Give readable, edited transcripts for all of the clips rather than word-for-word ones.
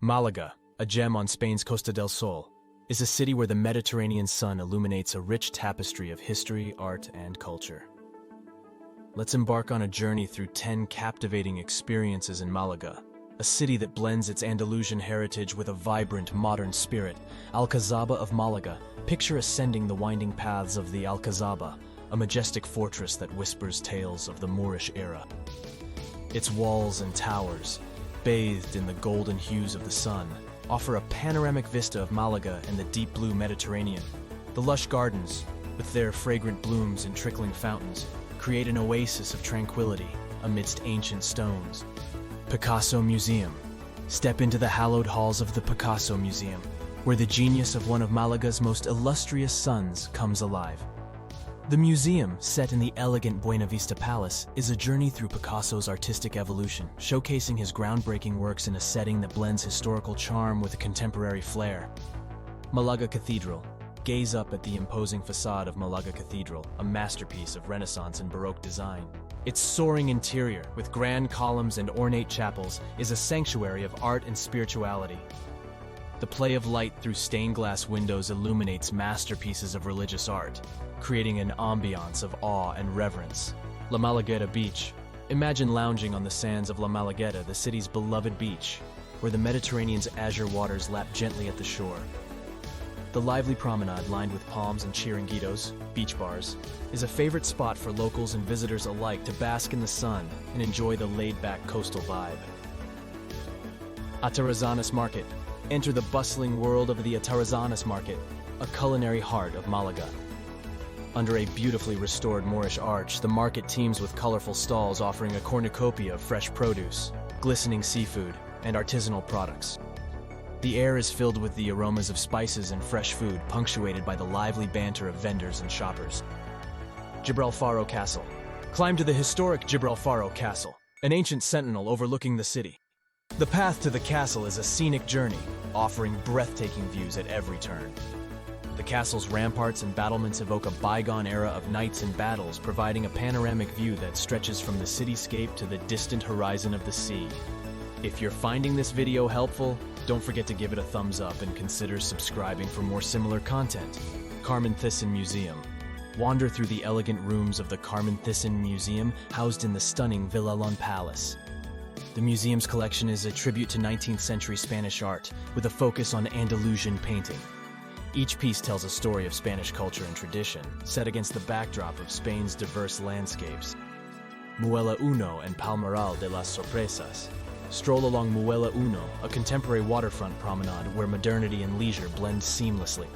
Malaga, a gem on Spain's Costa del Sol, is a city where the Mediterranean sun illuminates a rich tapestry of history, art, and culture. Let's embark on a journey through 10 captivating experiences in Malaga, a city that blends its Andalusian heritage with a vibrant, modern spirit. Alcazaba of Malaga. Picture ascending the winding paths of the Alcazaba, a majestic fortress that whispers tales of the Moorish era. Its walls and towers, bathed in the golden hues of the sun, offer a panoramic vista of Malaga and the deep blue Mediterranean. The lush gardens, with their fragrant blooms and trickling fountains, create an oasis of tranquility amidst ancient stones. Picasso Museum. Step into the hallowed halls of the Picasso Museum, where the genius of one of Malaga's most illustrious sons comes alive. The museum, set in the elegant Buena Vista Palace, is a journey through Picasso's artistic evolution, showcasing his groundbreaking works in a setting that blends historical charm with a contemporary flair. Malaga Cathedral. Gaze up at the imposing facade of Malaga Cathedral, a masterpiece of Renaissance and Baroque design. Its soaring interior, with grand columns and ornate chapels, is a sanctuary of art and spirituality. The play of light through stained glass windows illuminates masterpieces of religious art, creating an ambiance of awe and reverence. La Malagueta Beach. Imagine lounging on the sands of La Malagueta, the city's beloved beach, where the Mediterranean's azure waters lap gently at the shore. The lively promenade, lined with palms and chiringuitos, beach bars, is a favorite spot for locals and visitors alike to bask in the sun and enjoy the laid-back coastal vibe. Atarazanas Market. Enter the bustling world of the Atarazanas Market, a culinary heart of Malaga. Under a beautifully restored Moorish arch, the market teems with colorful stalls offering a cornucopia of fresh produce, glistening seafood, and artisanal products. The air is filled with the aromas of spices and fresh food, punctuated by the lively banter of vendors and shoppers. Gibralfaro Castle. Climb to the historic Gibralfaro Castle, an ancient sentinel overlooking the city. The path to the castle is a scenic journey, offering breathtaking views at every turn. The castle's ramparts and battlements evoke a bygone era of knights and battles, providing a panoramic view that stretches from the cityscape to the distant horizon of the sea. If you're finding this video helpful, don't forget to give it a thumbs up and consider subscribing for more similar content. Carmen Thyssen Museum. Wander through the elegant rooms of the Carmen Thyssen Museum, housed in the stunning Villalon Palace. The museum's collection is a tribute to 19th century Spanish art, with a focus on Andalusian painting. Each piece tells a story of Spanish culture and tradition, set against the backdrop of Spain's diverse landscapes. Muela Uno and Palmeral de las Sorpresas. Stroll along Muela Uno, a contemporary waterfront promenade where modernity and leisure blend seamlessly.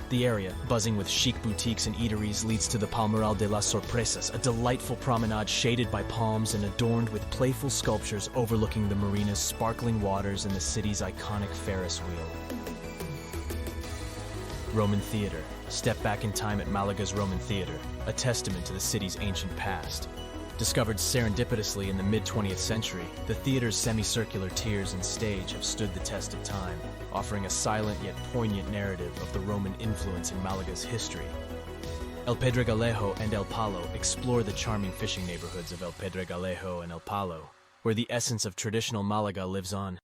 The area, buzzing with chic boutiques and eateries, leads to the Palmeral de las Sorpresas, a delightful promenade shaded by palms and adorned with playful sculptures overlooking the marina's sparkling waters and the city's iconic Ferris wheel. Roman Theater. Step back in time at Malaga's Roman Theater, a testament to the city's ancient past. Discovered serendipitously in the mid-20th century, the theater's semicircular tiers and stage have stood the test of time, offering a silent yet poignant narrative of the Roman influence in Malaga's history. El Pedregalejo and El Palo explore the charming fishing neighborhoods of El Pedregalejo and El Palo, where the essence of traditional Malaga lives on.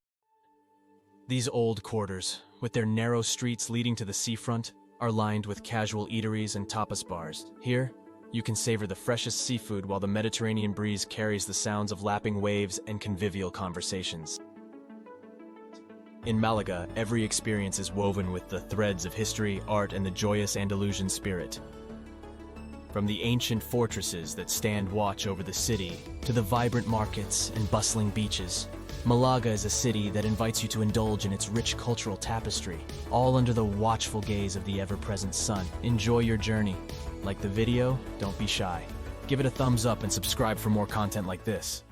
These old quarters, with their narrow streets leading to the seafront, are lined with casual eateries and tapas bars. Here, you can savor the freshest seafood while the Mediterranean breeze carries the sounds of lapping waves and convivial conversations. In Malaga, every experience is woven with the threads of history, art, and the joyous Andalusian spirit. From the ancient fortresses that stand watch over the city, to the vibrant markets and bustling beaches, Malaga is a city that invites you to indulge in its rich cultural tapestry, all under the watchful gaze of the ever-present sun. Enjoy your journey. Like the video, don't be shy. Give it a thumbs up and subscribe for more content like this.